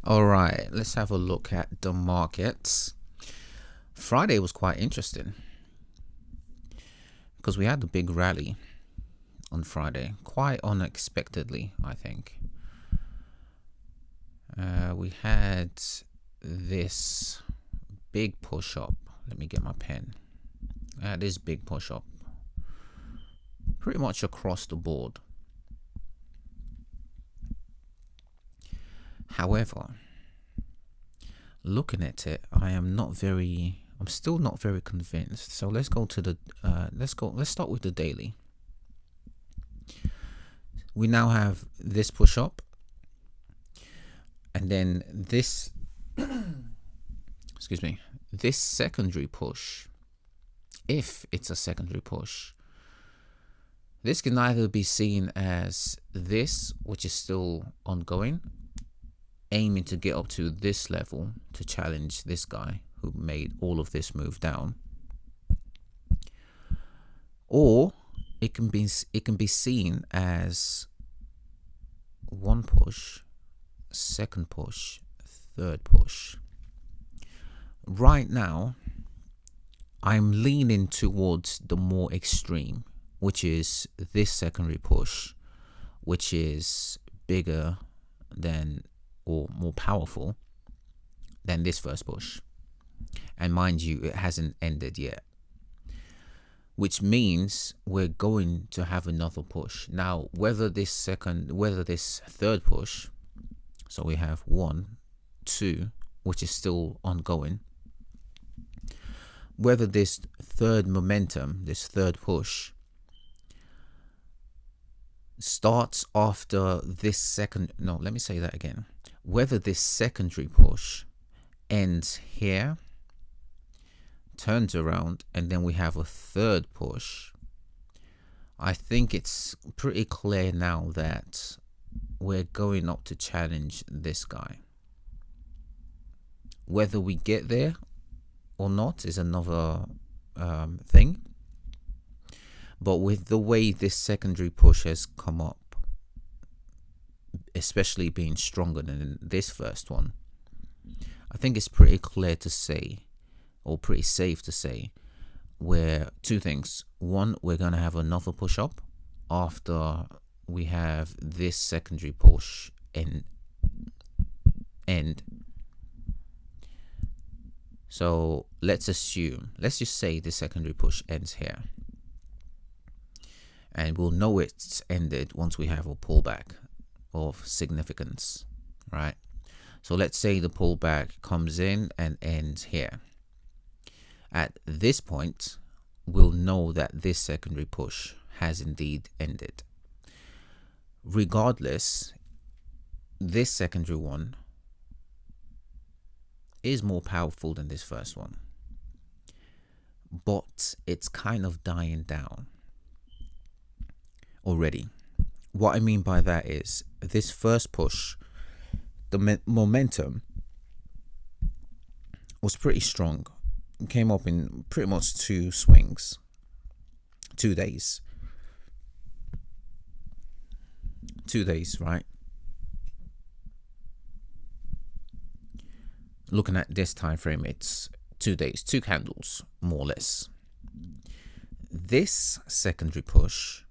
All right, let's have a look at the markets. Friday was quite interesting because we had a big rally on Friday, quite unexpectedly, I think. We had this big push up. Let me get my pen. This big push up pretty much across the board. However, looking at it, I'm still not very convinced. So let's go to the let's start with the daily. We now have this push up, and then this excuse me, this secondary push. If it's a secondary push, this can either be seen as this, which is still ongoing, aiming to get up to this level to challenge this guy who made all of this move down, or it can be seen as one push, second push, third push. Right now, I'm leaning towards the more extreme, which is this secondary push, which is bigger than or more powerful than this first push. And mind you, it hasn't ended yet, which means we're going to have another push. Now, whether this third push, so we have 1, 2, which is still ongoing, whether this third momentum, this third push, starts after this whether this secondary push ends here, turns around, and then we have a third push, I think it's pretty clear now that we're going up to challenge this guy. Whether we get there or not is another thing. But with the way this secondary push has come up, especially being stronger than this first one, I think it's pretty clear to say, or pretty safe to say, where two things. One, we're going to have another push up after we have this secondary push end. So let's just say the secondary push ends here. And we'll know it's ended once we have a pullback of significance, right? So let's say the pullback comes in and ends here. At this point, we'll know that this secondary push has indeed ended. Regardless, this secondary one is more powerful than this first one, but it's kind of dying down already. What I mean by that is this first push, the momentum was pretty strong. It came up in pretty much 2 swings, 2 days. 2 days, right? Looking at this time frame, it's 2 days, 2 candles, more or less. This secondary push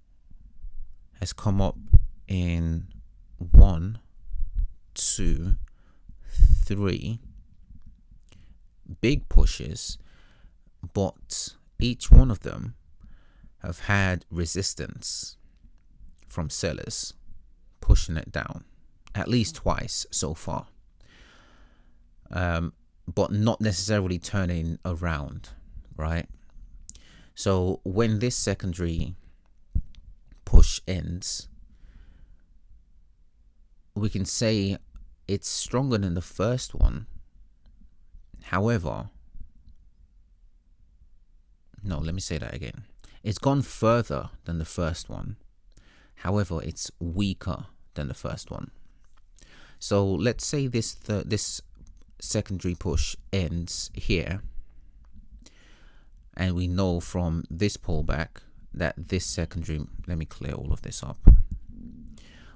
has come up in 1, 2, 3 big pushes, but each one of them have had resistance from sellers pushing it down at least twice so far, but not necessarily turning around, right? So when this secondary push ends, we can say it's stronger than the first one. However, no, let me say that again. It's gone further than the first one. However, it's weaker than the first one. So let's say this secondary push ends here, and we know from this pullback that this secondary, let me clear all of this up.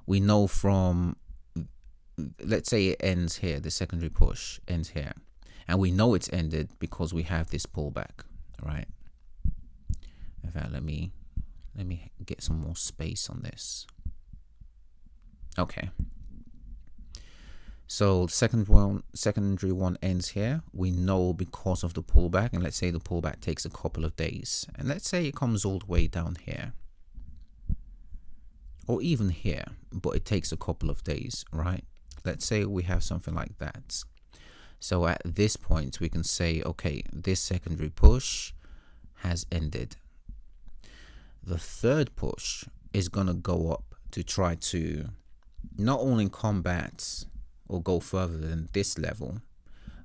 We know from let's say it ends here, the secondary push ends here, and we know it's ended because we have this pullback, right? In fact, let me get some more space on this. Okay, so secondary one ends here. We know because of the pullback, and let's say the pullback takes a couple of days, and let's say it comes all the way down here, or even here, but it takes a couple of days, right? Let's say we have something like that. So at this point, we can say, okay, this secondary push has ended. The third push is going to go up to try to not only combat or go further than this level,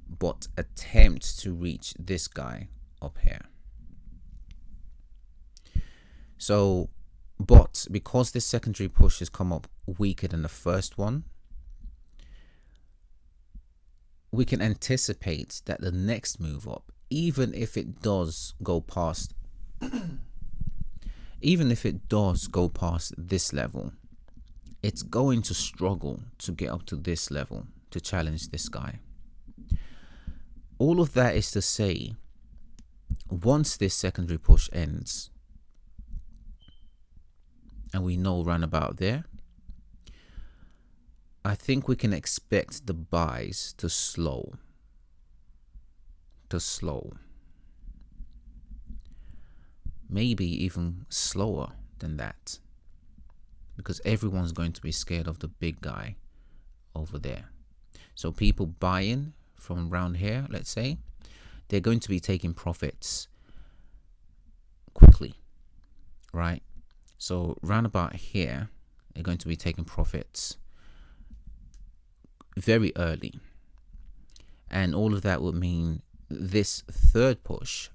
but attempt to reach this guy up here. So, but because this secondary push has come up weaker than the first one, we can anticipate that the next move up, even if it does go past this level, it's going to struggle to get up to this level to challenge this guy. All of that is to say, once this secondary push ends, and we know round about there, I think we can expect the buys to slow. Maybe even slower than that, because everyone's going to be scared of the big guy over there. So people buying from around here, let's say, they're going to be taking profits quickly, right? So round about here, they're going to be taking profits very early, and all of that would mean this third push,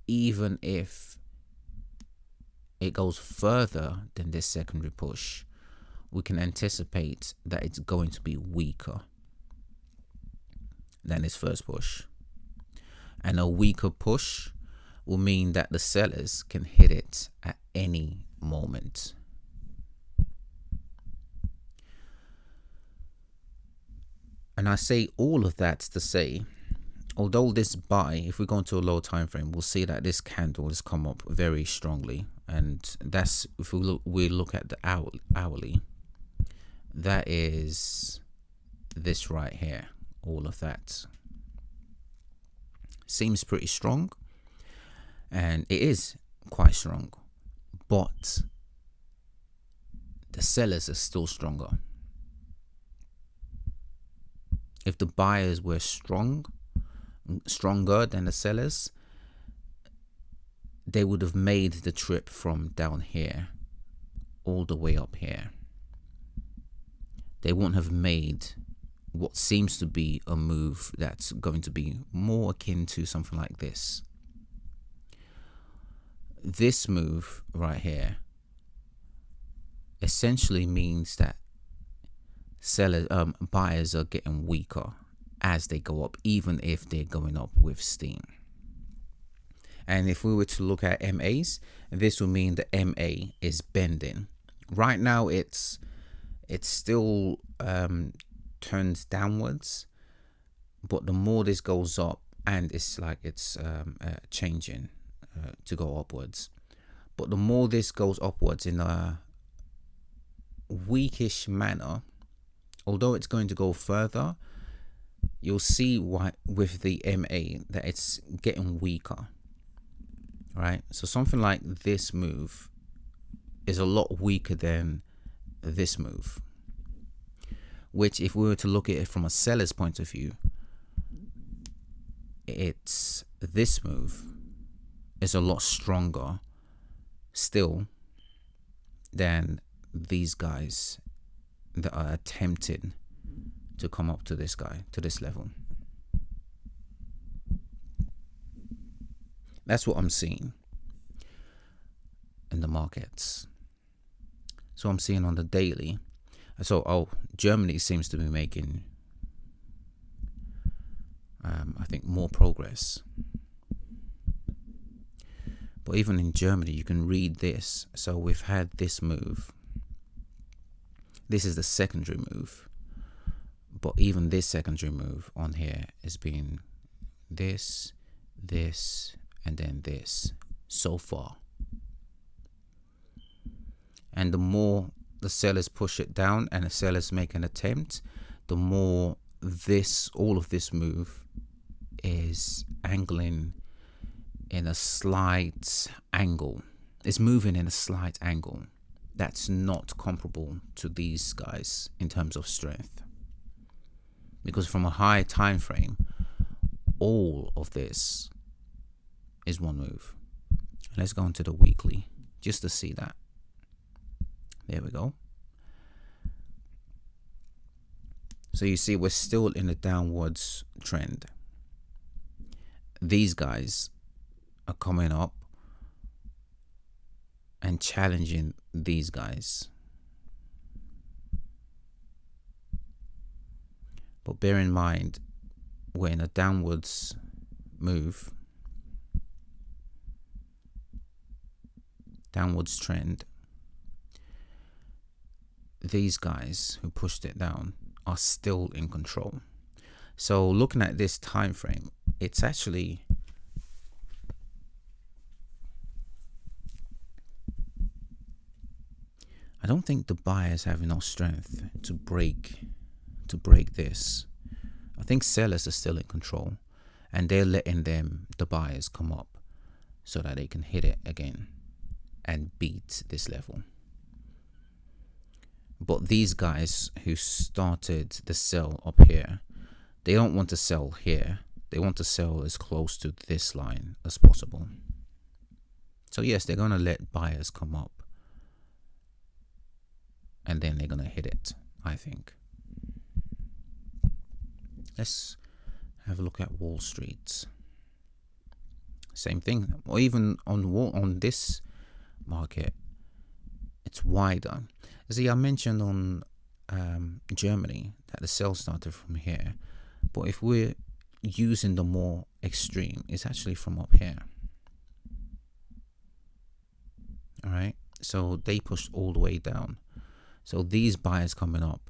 even if it goes further than this secondary push, we can anticipate that it's going to be weaker than this first push, and a weaker push will mean that the sellers can hit it at any moment. And I say all of that to say, although this buy, if we go into a low time frame, we'll see that this candle has come up very strongly, and that's, if we look at the hourly, that is this right here. All of that seems pretty strong, and it is quite strong, but the sellers are still stronger. If the buyers were stronger than the sellers, they would have made the trip from down here all the way up here. They wouldn't have made what seems to be a move that's going to be more akin to something like this. This move right here essentially means that buyers are getting weaker as they go up, even if they're going up with steam. And if we were to look at MAs, this will mean the MA is bending. Right now it's still turns downwards, but the more this goes up, and it's like it's changing to go upwards, but the more this goes upwards in a weakish manner, although it's going to go further, you'll see why with the MA that it's getting weaker, right? So something like this move is a lot weaker than this move, which, if we were to look at it from a seller's point of view, it's this move is a lot stronger still than these guys that are attempting to come up to this guy, to this level. That's what I'm seeing in the markets. So I'm seeing on the daily. So Germany seems to be making I think more progress. But even in Germany, you can read this. So we've had this move. This is the secondary move. But even this secondary move on here has been this, and then this so far. And the more the sellers push it down and the sellers make an attempt, the more all of this move is angling in a slight angle. It's moving in a slight angle that's not comparable to these guys in terms of strength. Because from a high time frame, all of this is one move. Let's go into the weekly just to see that. There we go. So you see we're still in a downwards trend. These guys are coming up and challenging these guys. But bear in mind, we're in a downwards move, downwards trend. These guys who pushed it down are still in control. So looking at this time frame, it's actually I don't think the buyers have enough strength to break this. I think sellers are still in control, and they're letting the buyers come up so that they can hit it again and beat this level. But these guys who started the sell up here, they don't want to sell here. They want to sell as close to this line as possible. So yes, they're going to let buyers come up, and then they're going to hit it, I think. Let's have a look at Wall Street. Same thing. Or even on this market, it's wider. See, I mentioned on Germany that the sell started from here, but if we're using the more extreme, it's actually from up here. All right, so they pushed all the way down. So these buyers coming up,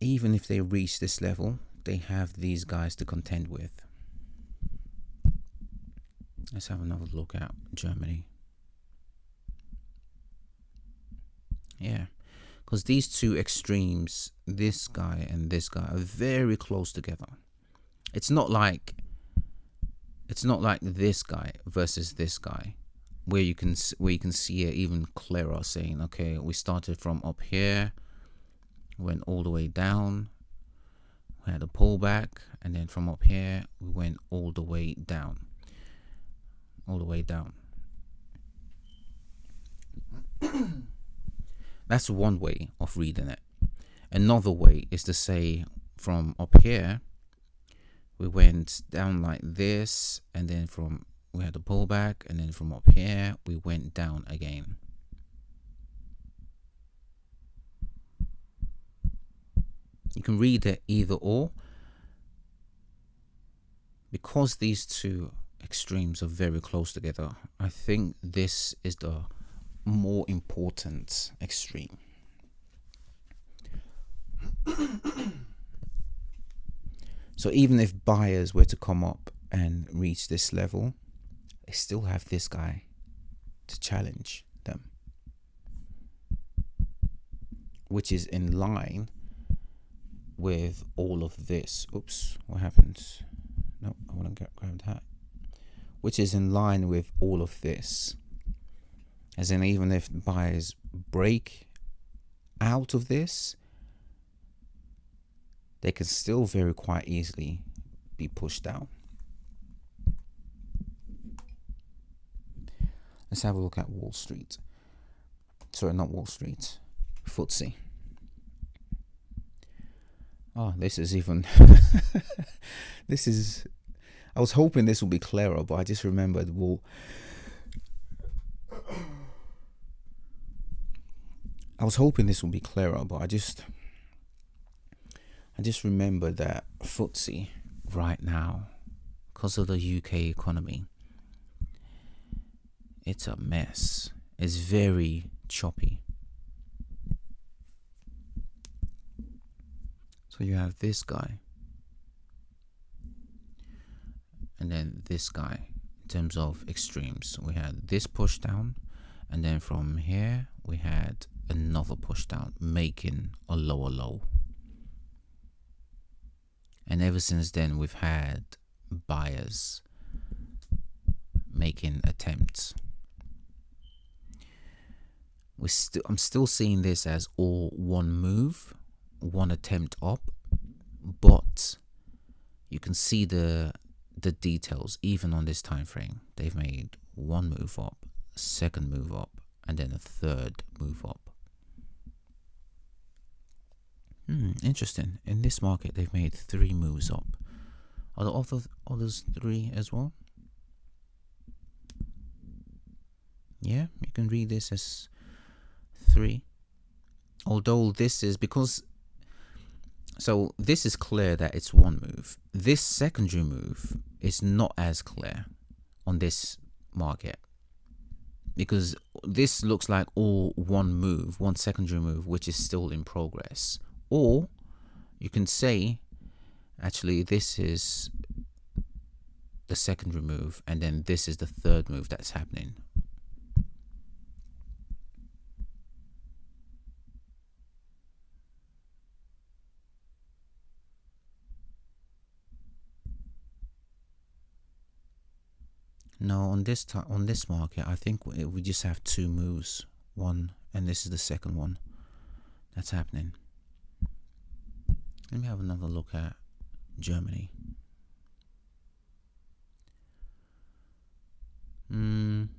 even if they reach this level, they have these guys to contend with. Let's have another look at Germany. Yeah, because these two extremes, this guy and this guy, are very close together. It's not like this guy versus this guy, where you can see it even clearer, saying, okay, we started from up here, went all the way down, we had a pullback, and then from up here we went all the way down. That's one way of reading it. Another way is to say from up here we went down like this, and then we had a pullback, and then from up here we went down again. You can read it either or. Because these two extremes are very close together, I think this is the more important extreme. So even if buyers were to come up and reach this level, they still have this guy to challenge them, which is in line with all of this. Oops, what happens? No, I want to grab that. Which is in line with all of this. As in, even if buyers break out of this, they can still very quite easily be pushed down. Let's have a look at Wall Street. Sorry, not Wall Street. FTSE. Oh, this is even... I was hoping this would be clearer, but I just remembered I was hoping this would be clearer, but I just remembered that FTSE right now, because of the UK economy, it's a mess. It's very choppy. So you have this guy and then this guy. In terms of extremes, we had this push down, and then from here we had another push down, making a lower low. And ever since then we've had buyers making attempts. I'm still seeing this as all one move, one attempt up, but you can see the details even on this time frame. They've made one move up, second move up, and then a third move up. Interesting. In this market, they've made 3 moves up. Are the others 3 as well? Yeah, you can read this as 3. Although this is because... So this is clear that it's one move. This secondary move is not as clear on this market, because this looks like all one move, one secondary move, which is still in progress. Or you can say, actually, this is the secondary move, and then this is the third move that's happening. No, on this market, I think we just have 2 moves, one, and this is the second one that's happening. Let me have another look at Germany. On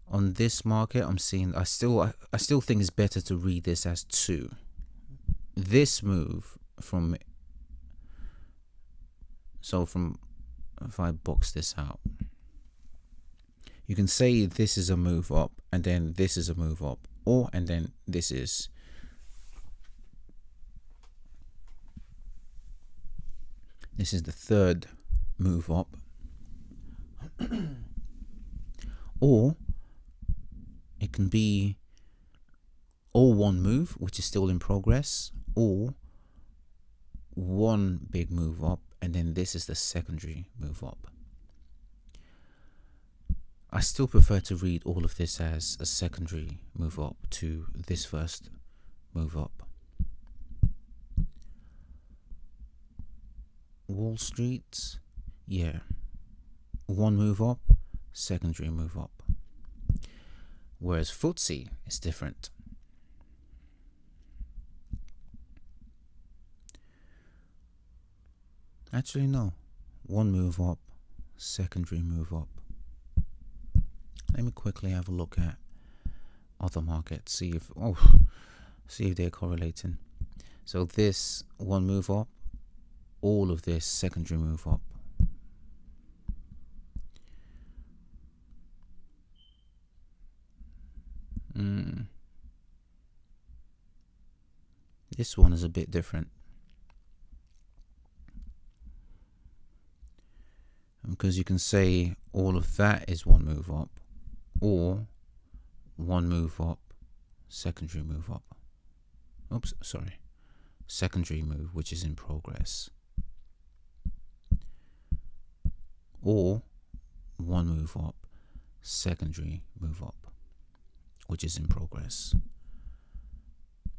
this market, I'm seeing. I still think it's better to read this as 2. This move from. So from, if I box this out, you can say this is a move up, and then this is a move up, or and then this is. This is the third move up. Or it can be all one move, which is still in progress, or one big move up, and then this is the secondary move up. I still prefer to read all of this as a secondary move up to this first move up. Wall Street, yeah, one move up, secondary move up. Whereas FTSE is different. Actually, no, one move up, secondary move up. Let me quickly have a look at other markets, see if they're correlating. So this one move up, all of this secondary move up. This one is a bit different, because you can say all of that is one move up, or one move up, secondary move up. Secondary move, which is in progress, or one move up, secondary move up, which is in progress.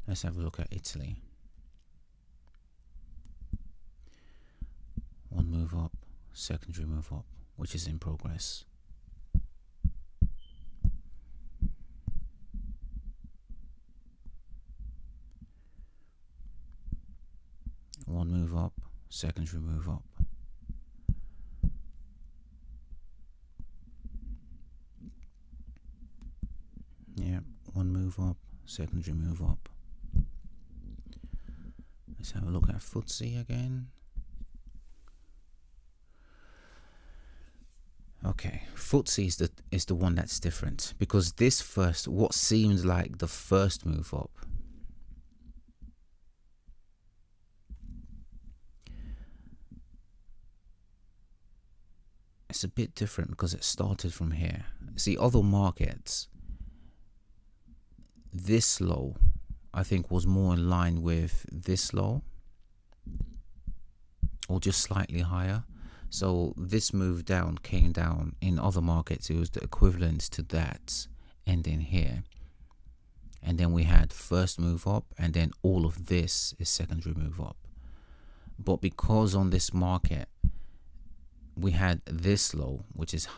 Let's have a look at Italy. One move up, secondary move up, which is in progress. One move up, secondary move up. Yeah, one move up, secondary move up. Let's have a look at FTSE again. Okay, FTSE is the one that's different, because this first, what seemed like the first move up, it's a bit different because it started from here. See, other markets, this low, I think was more in line with this low, or just slightly higher. So this move down came down. In other markets, it was the equivalent to that ending here. And then we had first move up, and then all of this is secondary move up. But because on this market we had this low, which is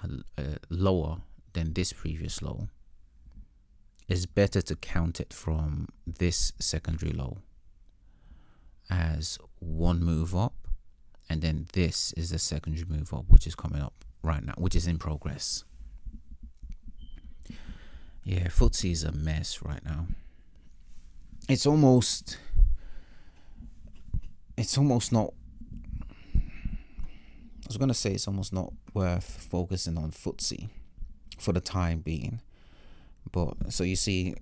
lower than this previous low, it's better to count it from this secondary low as one move up, and then this is the secondary move up, which is coming up right now, which is in progress. Yeah, FTSE is a mess right now. It's almost not, I was going to say it's almost not worth focusing on FTSE for the time being. But so you see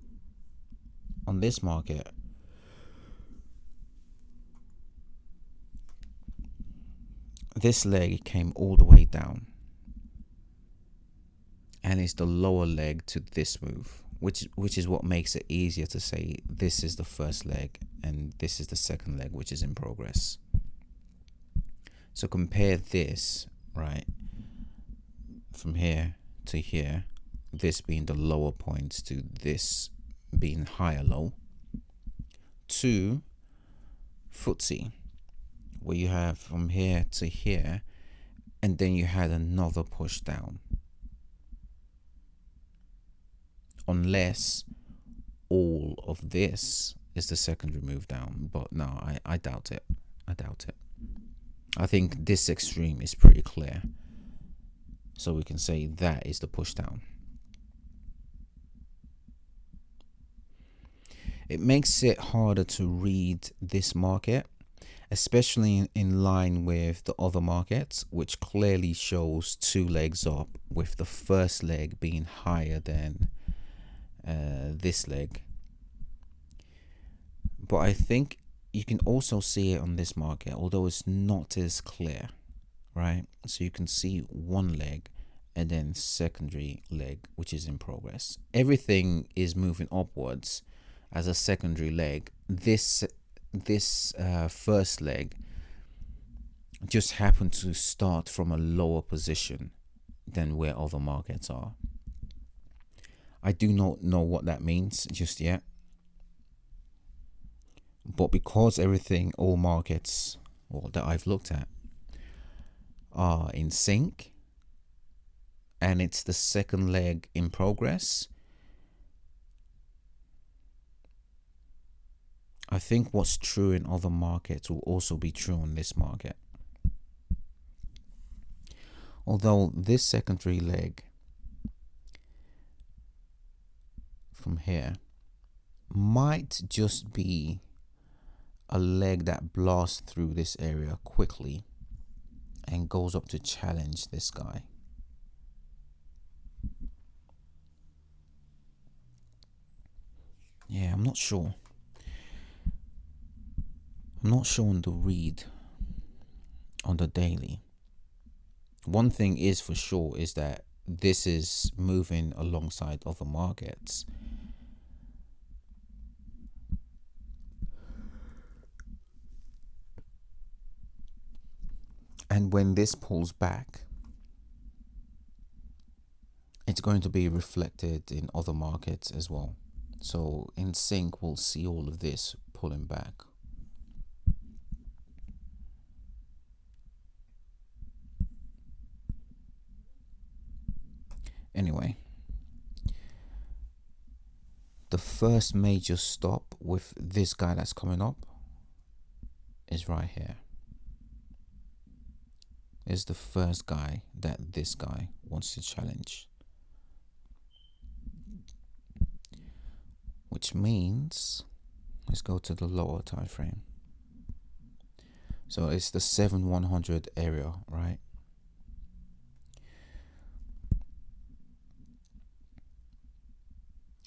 on this market, this leg came all the way down, and it's the lower leg to this move, which is what makes it easier to say this is the first leg and this is the second leg, which is in progress. So compare this, right, from here to here, this being the lower points to this being higher low, to FTSE, where you have from here to here, and then you had another push down. Unless all of this is the secondary move down, but no, I doubt it. I think this extreme is pretty clear, so we can say that is the push down. It makes it harder to read this market, especially in line with the other markets, which clearly shows two legs up, with the first leg being higher than this leg. But I think you can also see it on this market, although it's not as clear, right? So you can see one leg and then secondary leg, which is in progress. Everything is moving upwards as a secondary leg. This first leg just happened to start from a lower position than where other markets are. I do not know what that means just yet, but because all markets that I've looked at are in sync, and it's the second leg in progress, I think what's true in other markets will also be true in this market. Although this secondary leg from here might just be a leg that blasts through this area quickly and goes up to challenge this guy. Yeah, I'm not sure. I'm not sure on the read on the daily. One thing is for sure is that this is moving alongside other markets. And when this pulls back, it's going to be reflected in other markets as well. So in sync, we'll see all of this pulling back. Anyway, the first major stop with this guy that's coming up is right here. Is the first guy that this guy wants to challenge, which means let's go to the lower time frame. So it's the 7100 area, right?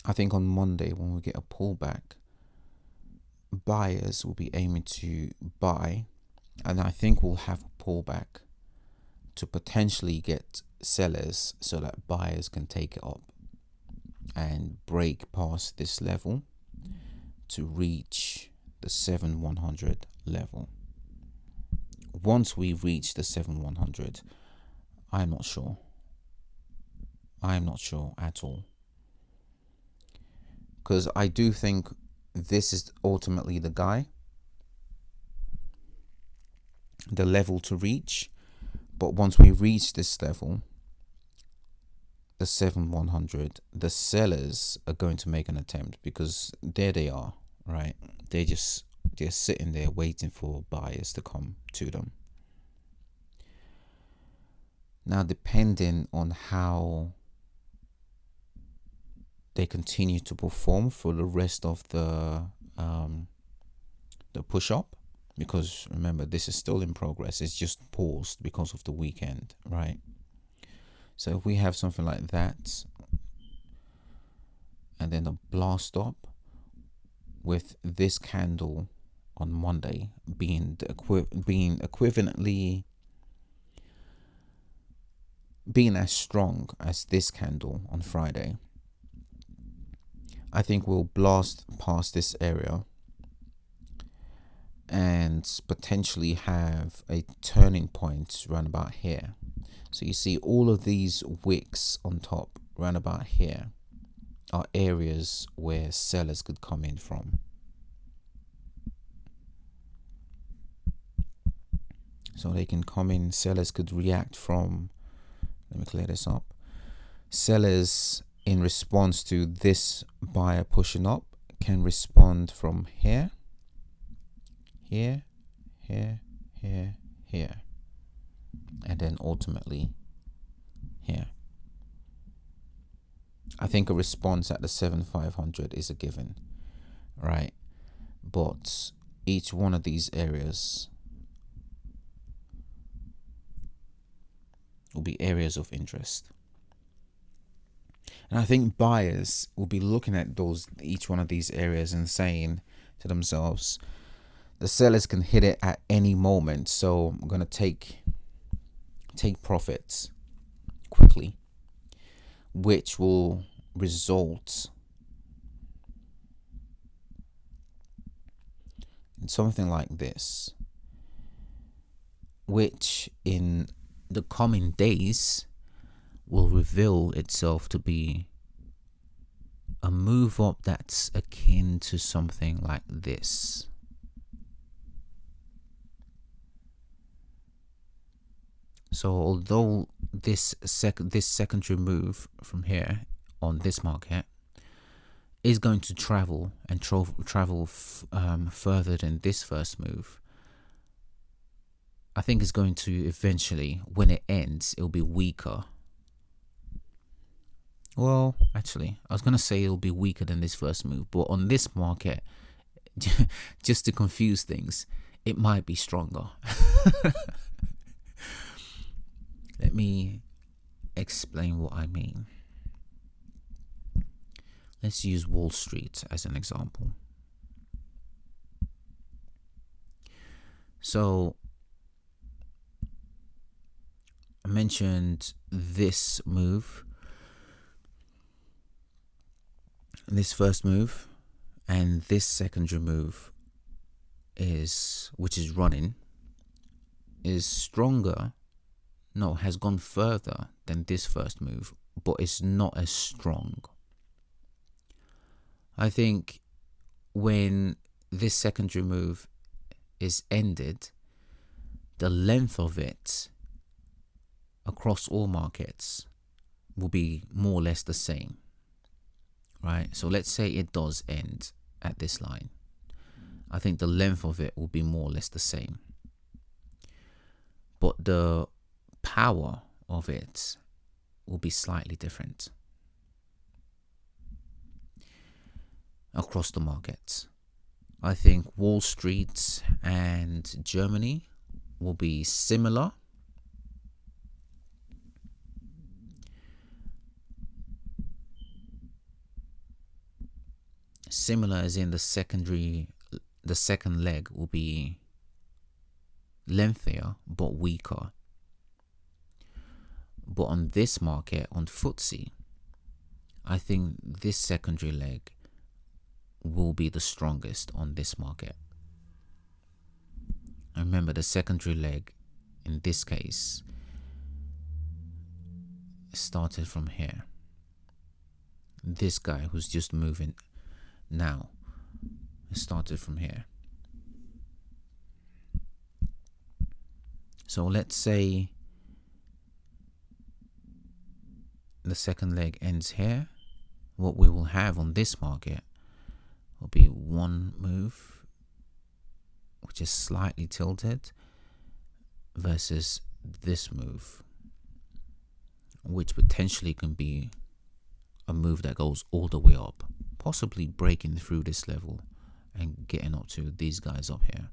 I think on Monday, when we get a pullback, buyers will be aiming to buy, and I think we'll have a pullback to potentially get sellers so that buyers can take it up and break past this level to reach the 7100 level. Once we reach the 7100, I'm not sure. I'm not sure at all. Because I do think this is ultimately the level to reach. But once we reach this level, the 7100, the sellers are going to make an attempt, because there they are, right? They're sitting there waiting for buyers to come to them. Now, depending on how they continue to perform for the rest of the push up, because remember, this is still in progress, it's just paused because of the weekend, right? So if we have something like that, and then a blast up with this candle on Monday being equivalently being as strong as this candle on Friday, I think we'll blast past this area and potentially have a turning point around about here. So you see all of these wicks on top around about here are areas where sellers could come in from. So they can come in, sellers could react from, let me clear this up. Sellers, in response to this buyer pushing up, can respond from here, here, here, here, here, and then ultimately here. I think a response at the 7,500 is a given, right? But each one of these areas will be areas of interest. And I think buyers will be looking at each one of these areas and saying to themselves, the sellers can hit it at any moment, so I'm going to take profits quickly, which will result in something like this, which in the coming days will reveal itself to be a move up that's akin to something like this. So although this secondary move from here on this market is going to travel further than this first move, I think it's going to eventually, when it ends, it'll be weaker. Well, actually, I was going to say it'll be weaker than this first move, but on this market, just to confuse things, it might be stronger. Let me explain what I mean. Let's use Wall Street as an example. So I mentioned this move, this first move, and this secondary move which is running, is stronger. No, has gone further than this first move, but it's not as strong. I think when this secondary move is ended, the length of it across all markets will be more or less the same, right? So let's say it does end at this line. I think the length of it will be more or less the same, but the power of it will be slightly different across the markets. I think Wall Street and Germany will be similar. Similar as in the second leg will be lengthier but weaker. But on this market, on FTSE, I think this secondary leg will be the strongest on this market. And remember, the secondary leg in this case started from here. This guy who's just moving now started from here. So let's say the second leg ends here. What we will have on this market will be one move which is slightly tilted versus this move, which potentially can be a move that goes all the way up, possibly breaking through this level and getting up to these guys up here.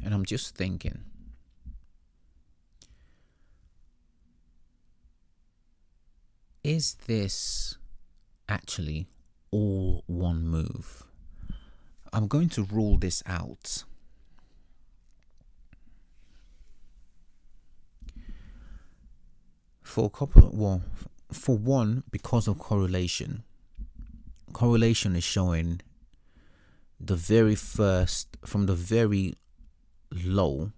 And I'm just thinking, is this actually all one move? I'm going to rule this out. For a couple, well, for one, because of correlation. Correlation is showing the very first, from the very low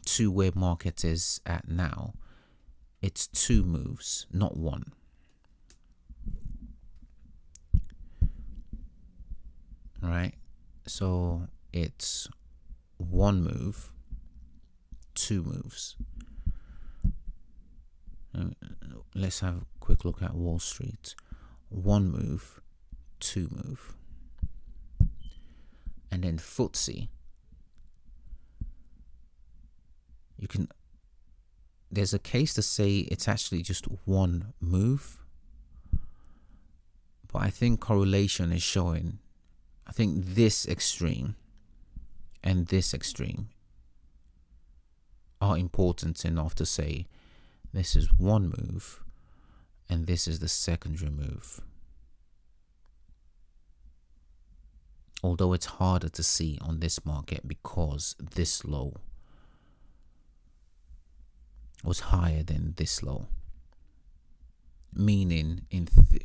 to where market is at now, it's two moves, not one. Right? So it's one move, two moves. Let's have a quick look at Wall Street. One move, two move. And then FTSE, there's a case to say it's actually just one move, but I think correlation is showing, I think this extreme and this extreme are important enough to say this is one move and this is the secondary move. Although it's harder to see on this market because this low was higher than this low. Meaning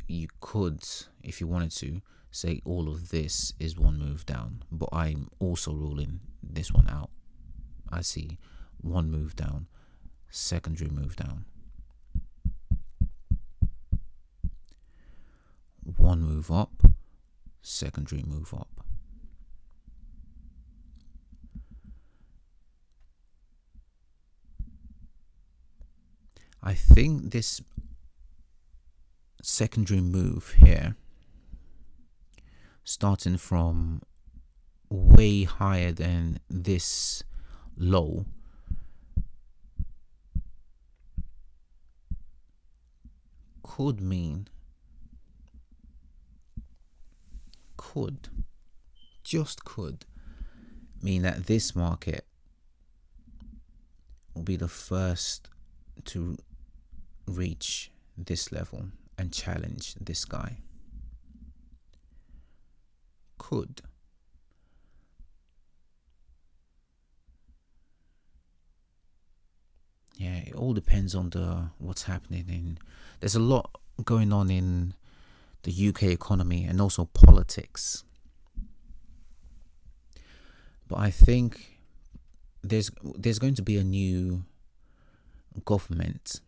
you could, if you wanted to, say all of this is one move down, but I'm also ruling this one out. I see one move down, secondary move down, one move up, secondary move up. I think this secondary move here, starting from way higher than this low, could mean, just could mean that this market will be the first to reach this level and challenge this guy. Could. Yeah, it all depends on what's happening in. There's a lot going on in the UK economy and also politics. But I think there's going to be a new government.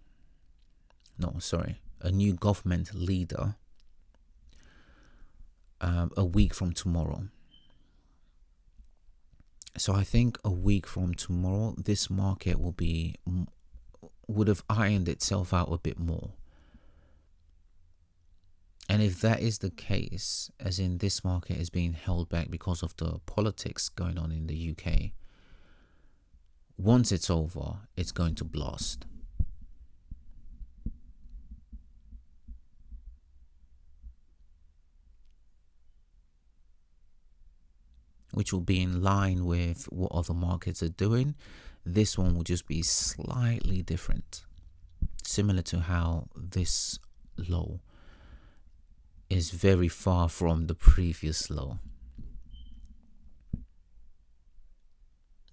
A new government leader a week from tomorrow. So I think a week from tomorrow, this market would have ironed itself out a bit more. And if that is the case, as in this market is being held back because of the politics going on in the UK, once it's over, it's going to blast. Which will be in line with what other markets are doing. This one will just be slightly different, similar to how this low is very far from the previous low.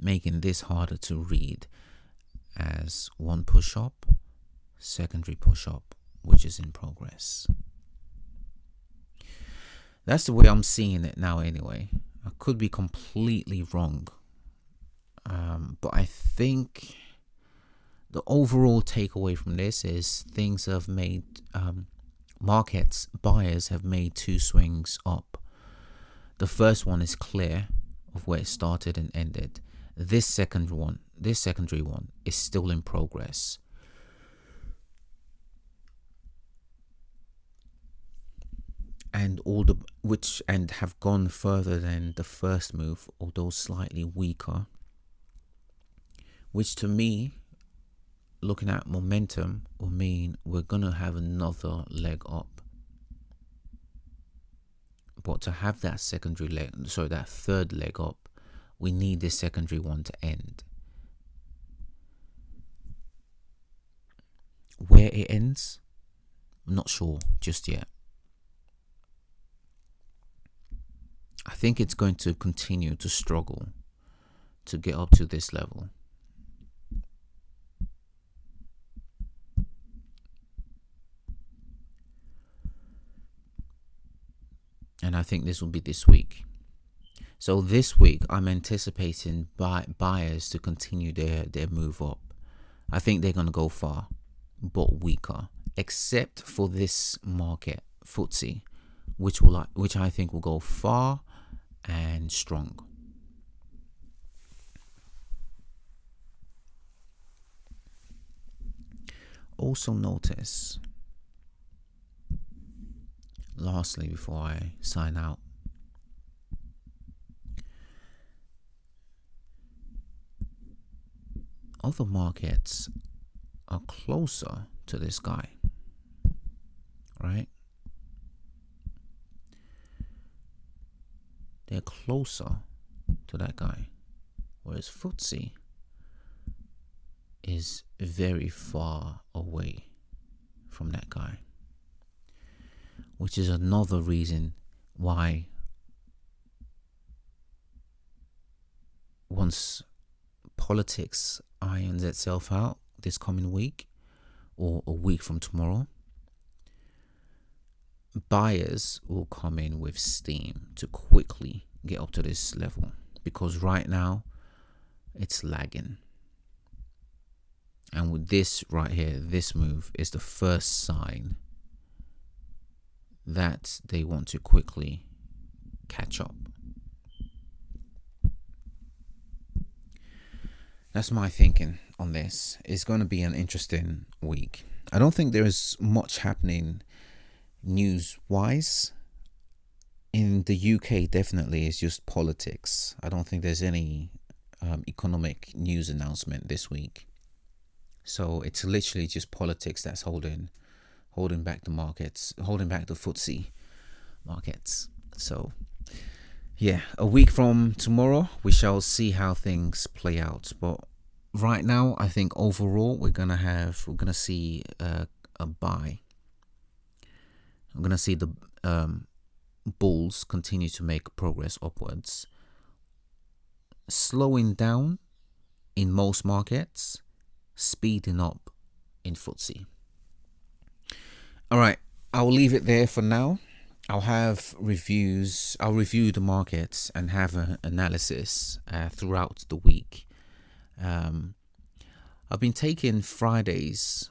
making this harder to read as one push up, secondary push up, which is in progress. That's the way I'm seeing it now anyway. I could be completely wrong. But I think the overall takeaway from this is things have made, buyers have made two swings up. The first one is clear of where it started and ended. This secondary one is still in progress. And and have gone further than the first move, although slightly weaker. Which to me, looking at momentum, will mean we're gonna have another leg up. But to have that that third leg up, we need this secondary one to end. Where it ends, I'm not sure just yet. I think it's going to continue to struggle to get up to this level. And I think this will be this week. So this week, I'm anticipating buyers to continue their move up. I think they're going to go far, but weaker, except for this market, FTSE, which I think will go far and strong. Also notice, lastly, before I sign out, other markets are closer to this guy, right? They're closer to that guy, whereas FTSE is very far away from that guy, which is another reason why once politics irons itself out this coming week or a week from tomorrow, buyers will come in with steam to quickly get up to this level, because right now it's lagging. And with this right here, this move is the first sign that they want to quickly catch up. That's my thinking on this. It's going to be an interesting week. I don't think there is much happening news-wise. In the UK, definitely, it's just politics. I don't think there's any economic news announcement this week. So it's literally just politics that's holding back the markets, holding back the FTSE markets. So yeah, a week from tomorrow, we shall see how things play out. But right now, I think overall we're gonna see a buy. I'm gonna see the bulls continue to make progress upwards, slowing down in most markets, speeding up in FTSE. All right, I'll leave it there for now. I'll review the markets and have an analysis throughout the week. I've been taking Fridays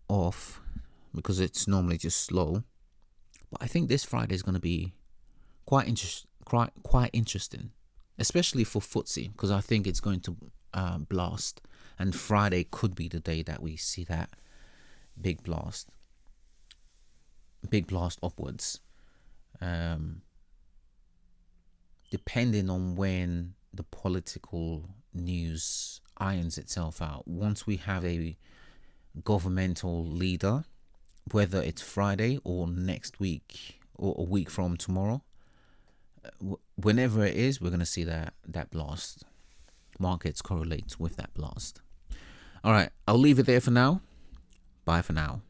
off because it's normally just slow, but I think this Friday is going to be quite interesting, especially for FTSE, because I think it's going to blast, and Friday could be the day that we see that big blast upwards, depending on when the political news irons itself out. Once we have a governmental leader, whether it's Friday or next week or a week from tomorrow, whenever it is, we're going to see that blast. Markets correlate with that blast. All right, I'll leave it there for now. Bye for now.